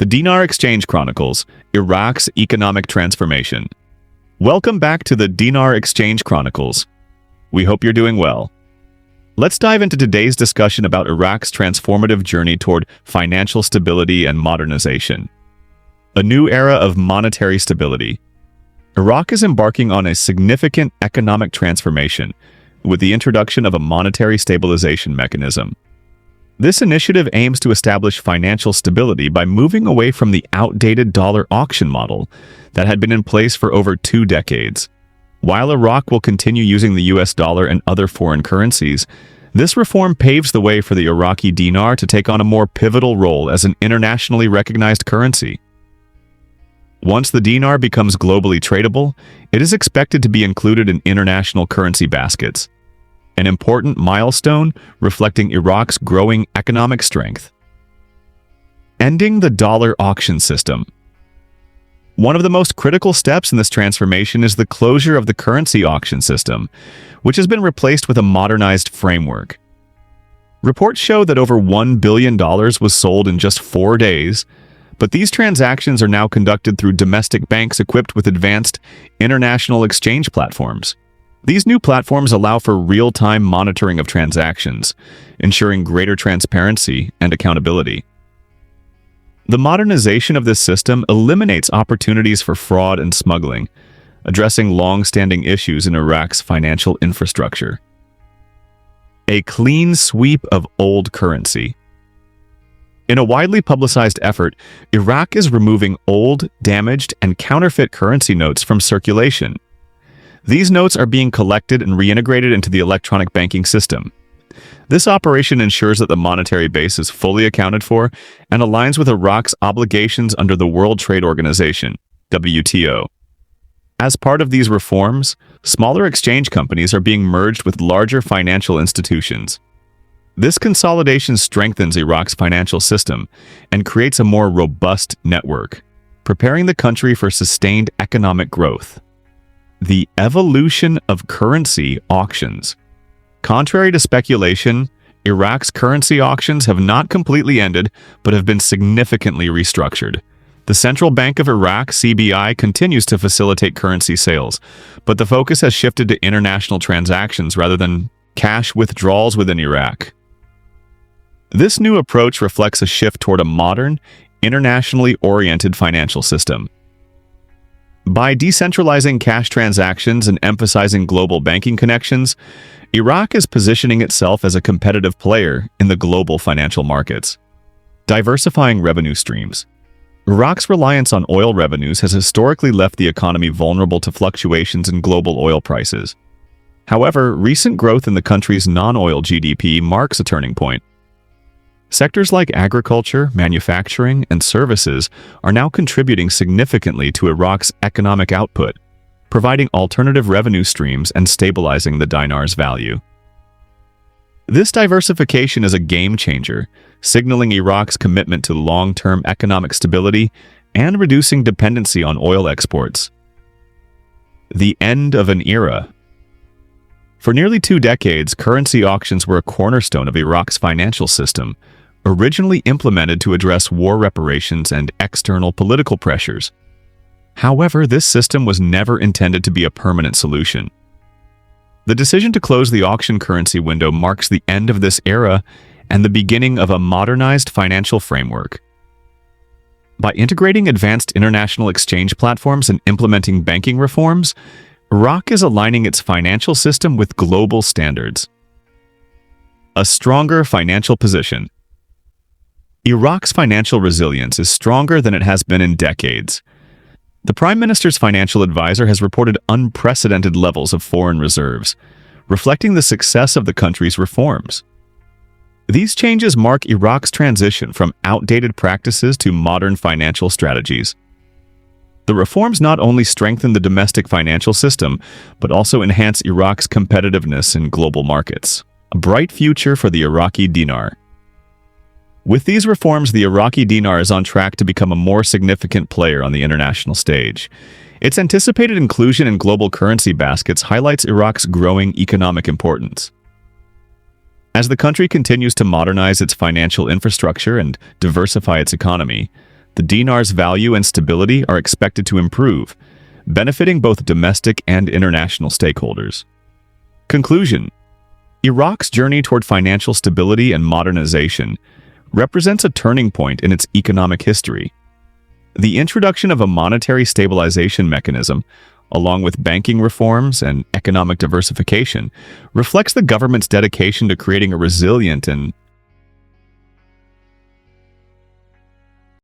The Dinar Exchange Chronicles, Iraq's Economic Transformation. Welcome back to the Dinar Exchange Chronicles. We hope you're doing well. Let's dive into today's discussion about Iraq's transformative journey toward financial stability and modernization. A new era of monetary stability. Iraq is embarking on a significant economic transformation with the introduction of a monetary stabilization mechanism. This initiative aims to establish financial stability by moving away from the outdated dollar auction model that had been in place for over 2 decades. While Iraq will continue using the US dollar and other foreign currencies, this reform paves the way for the Iraqi dinar to take on a more pivotal role as an internationally recognized currency. Once the dinar becomes globally tradable, it is expected to be included in international currency baskets, an important milestone reflecting Iraq's growing economic strength. Ending the dollar auction system. One of the most critical steps in this transformation is the closure of the currency auction system, which has been replaced with a modernized framework. Reports show that over $1 billion was sold in just 4 days, but these transactions are now conducted through domestic banks equipped with advanced international exchange platforms. These new platforms allow for real-time monitoring of transactions, ensuring greater transparency and accountability. The modernization of this system eliminates opportunities for fraud and smuggling, addressing long-standing issues in Iraq's financial infrastructure. A clean sweep of old currency. In a widely publicized effort, Iraq is removing old, damaged, and counterfeit currency notes from circulation. These notes are being collected and reintegrated into the electronic banking system. This operation ensures that the monetary base is fully accounted for and aligns with Iraq's obligations under the World Trade Organization, WTO. As part of these reforms, smaller exchange companies are being merged with larger financial institutions. This consolidation strengthens Iraq's financial system and creates a more robust network, preparing the country for sustained economic growth. The evolution of currency auctions. Contrary to speculation, Iraq's currency auctions have not completely ended, but have been significantly restructured. The Central Bank of Iraq, CBI, continues to facilitate currency sales, but the focus has shifted to international transactions rather than cash withdrawals within Iraq. This new approach reflects a shift toward a modern, internationally oriented financial system. By decentralizing cash transactions and emphasizing global banking connections, Iraq is positioning itself as a competitive player in the global financial markets. Diversifying revenue streams. Iraq's reliance on oil revenues has historically left the economy vulnerable to fluctuations in global oil prices. However, recent growth in the country's non-oil GDP marks a turning point. Sectors like agriculture, manufacturing, and services are now contributing significantly to Iraq's economic output, providing alternative revenue streams and stabilizing the dinar's value. This diversification is a game changer, signaling Iraq's commitment to long-term economic stability and reducing dependency on oil exports. The end of an era. For nearly 2 decades, currency auctions were a cornerstone of Iraq's financial system, originally implemented to address war reparations and external political pressures. However, this system was never intended to be a permanent solution. The decision to close the auction currency window marks the end of this era and the beginning of a modernized financial framework. By integrating advanced international exchange platforms and implementing banking reforms, Iraq is aligning its financial system with global standards. A stronger financial position. Iraq's financial resilience is stronger than it has been in decades. The Prime Minister's financial advisor has reported unprecedented levels of foreign reserves, reflecting the success of the country's reforms. These changes mark Iraq's transition from outdated practices to modern financial strategies. The reforms not only strengthen the domestic financial system, but also enhance Iraq's competitiveness in global markets. A bright future for the Iraqi dinar. With these reforms, the Iraqi dinar is on track to become a more significant player on the international stage. Its anticipated inclusion in global currency baskets highlights Iraq's growing economic importance. As the country continues to modernize its financial infrastructure and diversify its economy, the dinar's value and stability are expected to improve, benefiting both domestic and international stakeholders. Conclusion: Iraq's journey toward financial stability and modernization represents a turning point in its economic history. The introduction of a monetary stabilization mechanism, along with banking reforms and economic diversification, reflects the government's dedication to creating a resilient and